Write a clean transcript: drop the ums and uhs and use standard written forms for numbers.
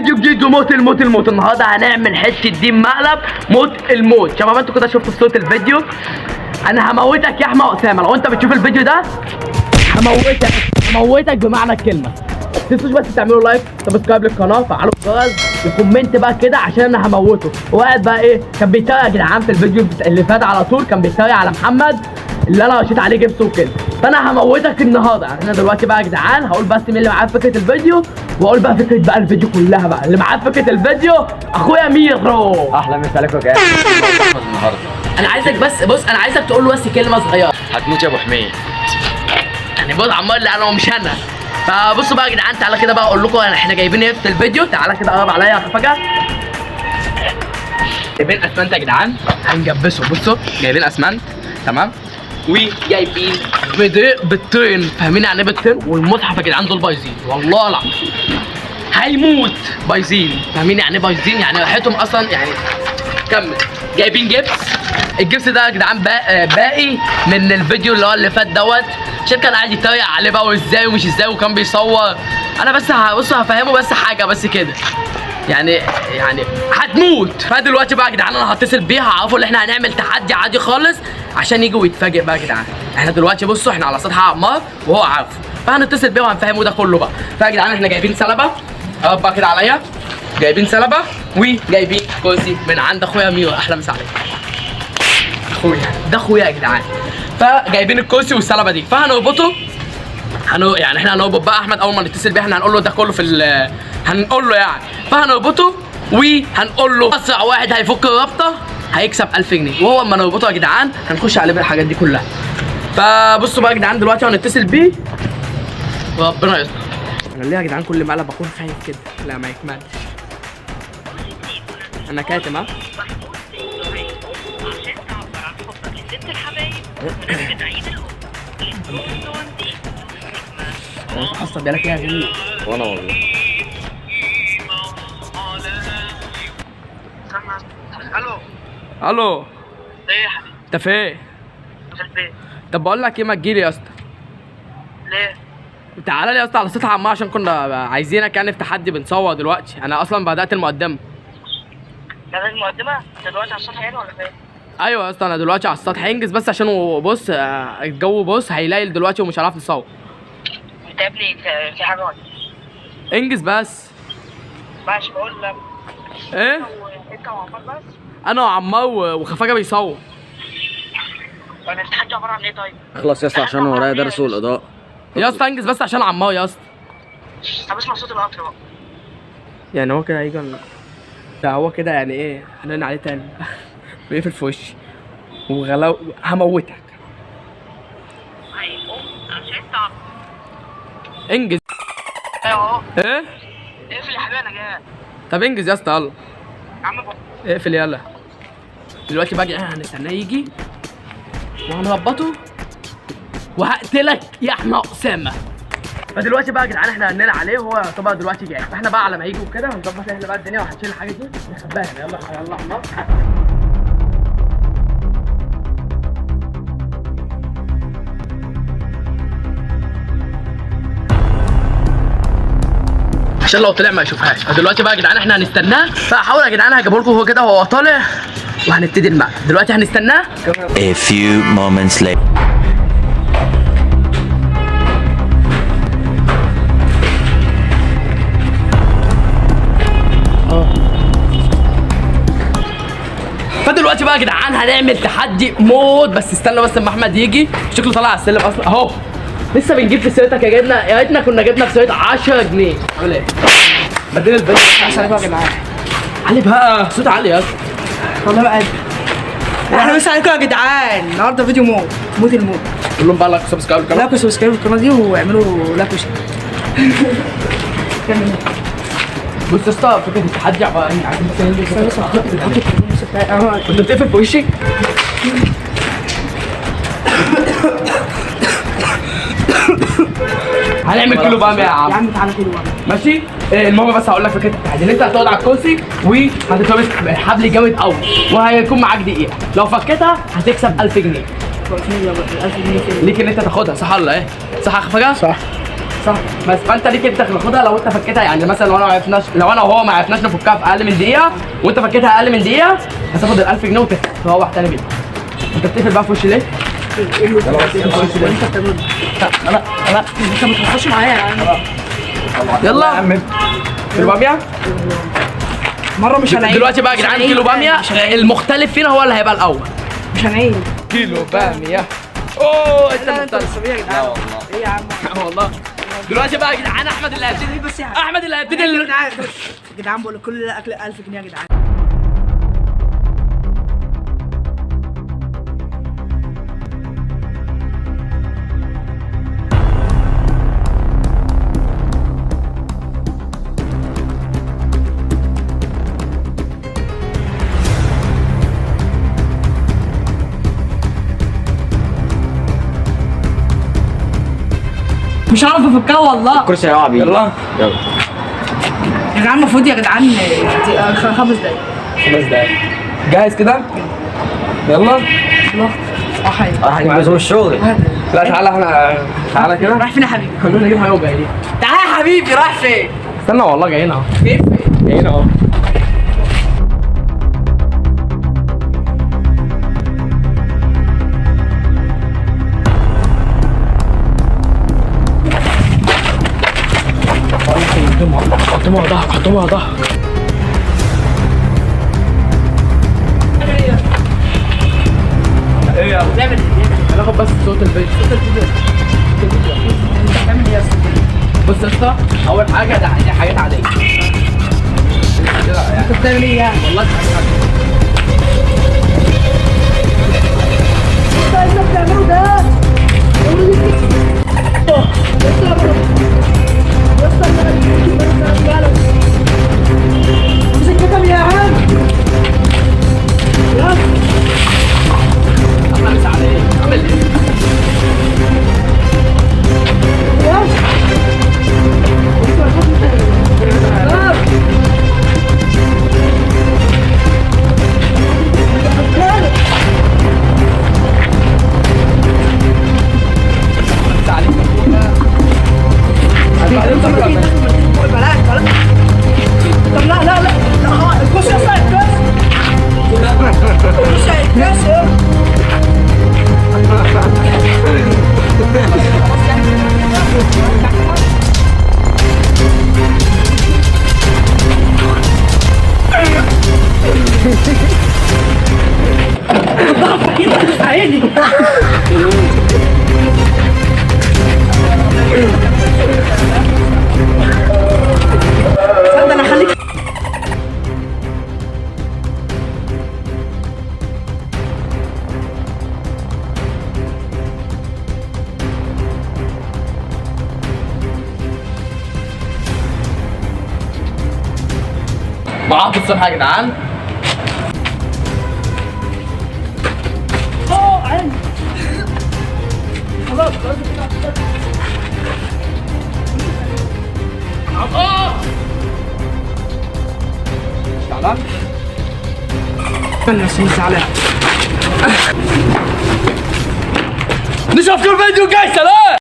فيديو جديد وموت الموت. النهارده هنعمل حته دين مقلب موت الموت. شباب انتوا كده شفتوا صوت الفيديو. انا هموتك يا احمد اسامه لو انت بتشوف الفيديو ده. هموتك بمعنى الكلمه. متنسوش بس تعملوا لايك سبسكرايب للقناه، فعلوا الجرس وكومنت بقى كده عشان انا هموته. وقاعد بقى ايه كان بيتريق يا جدعان في الفيديو اللي فات على طول، كان بيتريق على محمد اللي انا رشيت عليه جبس وكده. فانا هموتك النهارده. احنا دلوقتي بقى يا جدعان هقول بس مين اللي معاه فكره الفيديو، واقول بقى فكره بقى الفيديو كلها بقى. اللي معاه فكره الفيديو اخويا ميرو. احلى مسا عليكم يا جدعان. النهارده انا عايزك بص انا عايزك تقول له بس كلمه صغيره. هتموت يا ابو حميد. يعني بص عمال اللي انا ومش انا. فبصوا بقى يا جدعان، تعالى كده بقى اقول لكم احنا جايبين ايه في الفيديو. تعالى كده قرب عليا فجاه. جايبين اسمنت يا جدعان هنجبسه. بصوا جايبين اسمنت تمام، وجايبين بيضتين. فاهمين يعني ايه بيضتين؟ والمصحف يا جدعان دول بايظين والله العظيم هيموت بايظين. فاهمين يعني ايه بايظين؟ يعني ريحتهم اصلا يعني. كمل. جايبين جبس. الجبس ده يا جدعان باقي من الفيديو اللي فات دوت، عشان كان قاعد يتريق عليه بقى وازاي ومش ازاي وكان بيصور. انا بس هفهمه بس حاجه بس كده، يعني هتموت. فدلوقتي بقى يا جدعان انا هتصل بيه هعرفه ان احنا هنعمل تحدي عادي خالص عشان يجي ويتفاجئ بقى يا جدعان. احنا دلوقتي بصوا احنا على سطح عمار وهو عارفه، فهنتصل بيه وهنفهمه ده كله بقى. فيا جدعان احنا جايبين سلبه اهو بقى كده عليا، جايبين سلبه وجايبين كرسي من عند اخويا ميرو. احلى مسا عليك اخويا، ده اخويا يا جدعان. فجايبين الكرسي والسلبه دي فهنربطه. يعني احنا هنربط بقى احمد. اول ما نتصل بيه احنا هنقول له ده كله في هنقول له يعني. فهنربطه وهنقول له اسرع واحد هيفك الرابطه هيكسب 1000 جنيه. وهو اما نربطه يا جدعان هنخش عليه بالحاجات دي كلها. فبصوا بقى يا جدعان دلوقتي هنتصل بيه وربنا يستر. انا ليه يا جدعان كل مقلب بكون خايف كده؟ لا ما يكملش. انا كاتم ها. اصلا بالك يا غريب. وانا والله. الو ايه يا حبيبي؟ انت فين؟ في البيت. طب بقول لك ايه، ما تجيلي يا اسطى. ليه؟ تعالى لي يا اسطى على سطح عمار عشان كنا عايزينك يعني في تحدي بنصور دلوقتي. انا اصلا بدات المقدمه. ده المقدمة؟ انت دلوقتي على السطح يعني ولا فين؟ ايوه يا اسطى انا دلوقتي على السطح. انجز بس عشان بص الجو بص هيليل دلوقتي ومش هنعرف نصور. انت يا ابني في حاجة ولا؟ انجز بس. ماشي بقول لك. ايه؟ انت وعمار بس؟ انا وعمار وخفاجه بيصور. انا التحدي عبارة عن ايه طيب؟ اخلص يا اسطى عشان ورايا درس والاضاءه. يا اسطى انجز بس عشان عمار يا اسطى. طب اسمع صوت القطر بقى. يعني هو كده هيجي ده هو كده يعني ايه هنرن عليه تاني بيقفل في وشي وغلاو هموتك. هيقوم عشان تعب. انجز. ايوه اهو. ايه؟ اقفل يا حبيبي انا جاي. طب انجز يا اسطى يلا. يا عم بقى. اقفل يلا. دلوقتي بقى هنستناه يجي وهنربطه وهقتلك يا احمد اسامه. فدلوقتي بقى يا جدعان احنا هننادي عليه وهو طبعا دلوقتي جاي. فاحنا بقى على ما يجي وكده هنظبط احنا بقى الدنيا وهنشيل الحاجه دي نخباها. يلا يلا عمار. عشان لو طلع ما يشوفهاش. فدلوقتي بقى يا جدعان احنا هنستناه. فهحاول يا جدعان هجيبه لكم هو كده وهو طالع وهنبتدي المقلب. دلوقتي هنستناه. A few moments later. فدلوقتي بقى يا جدعان هنعمل تحدي موت. بس استنى بس اما احمد يجي. شكله طالع على السلم اصلا اهو. لسه بنجيب في سيرتك يا ريتنا كنا جبنا في سيرتك 10 جنيه. عامل ايه؟ بدينا الفيديو عشان عليكم يا جدعان. علي بقى صوت عالي يا اسطى. والله بقى احنا بس عليكم يا جدعان. النهارده فيديو موت الموت. قول لهم بقى لايك وسبسكرايب للقناه. لايك وسبسكرايب للقناه دي واعملوا لايك وشير. كمل. بص يا اسطى فكره التحدي عباره عن انت بتقفل في وشي. هنعمل كيلو بقى يا عم. يا عم تعالى كيلو بقى ماشي. المهم بس هقول لك فكره التحدي ان انت هتقعد على الكرسي وهتتربط حبل جامد قوي وهيكون معاك دقيقه. لو فكيتها هتكسب 1000 جنيه. 1000 جنيه ليك ان انت تاخدها. صح ولا ايه؟ صح يا خفاجه؟ صح. صح. بس فانت ليك انت تاخدها لو انت فكيتها، يعني مثلا لو انا وهو ما عرفناش نفكها في اقل من دقيقه وانت فكيتها اقل من دقيقه هتاخد ال 1000 جنيه وتروح تاني بيها. انت بتقفل بقى في وشي ليه؟ انت ما تخش معايا يا عم. يلا كيلو باميه. مره مش هنعيد دلوقتي بقى يا جدعان كيلو باميه، المختلف فينا هو اللي هيبقى الاول. مش هنعيد. كيلو باميه. اوه انت انت مختلف. بتسويها يا جدعان. ايه يا عم؟ والله دلوقتي بقى يا جدعان احمد اللي هيبتدي. بس يا احمد اللي هيبتدي يا جدعان بقول لك كل ده اكل 1000 جنيه يا جدعان. مش عارف افكها والله. الكرسي هيقع بيه. يلا يلا يا جدعان المفروض يا جدعان 5 دقايق. 5 دقايق. جاهز كده؟ يلا. الله. حي. هجيب لزوم الشغل. لا تعالى احنا تعالى كده. رايح فين يا حبيبي؟ خلونا نجيب حاجه وجايين. تعالى يا حبيبي رايح فين؟ استنى والله جايين اهو. جاي فين؟ جايين اهو. حطهم على ظهرك، حطهم على ظهرك. ايه يلا بتعمل ايه؟ هناخد بس صوت الفيديو. انت بتعمل ايه يا اسطى؟ بص يا اسطى، اول حاجه دي حاجات عاديه. انت بتعمل ايه يعني؟ والله حاجات عاديه. انت بتعمله ده؟ امسك كتم يا عم. خمس عليه اعمل ايه؟ طب لا لا لا لا الكوش يا اسطى الكوش الكوش عيني استنى انا خليك معاك الصبح يا جدعان. عيني خلاص تعالى. استنى عشان زعلان. نشوف الفيديو جاي. سلام.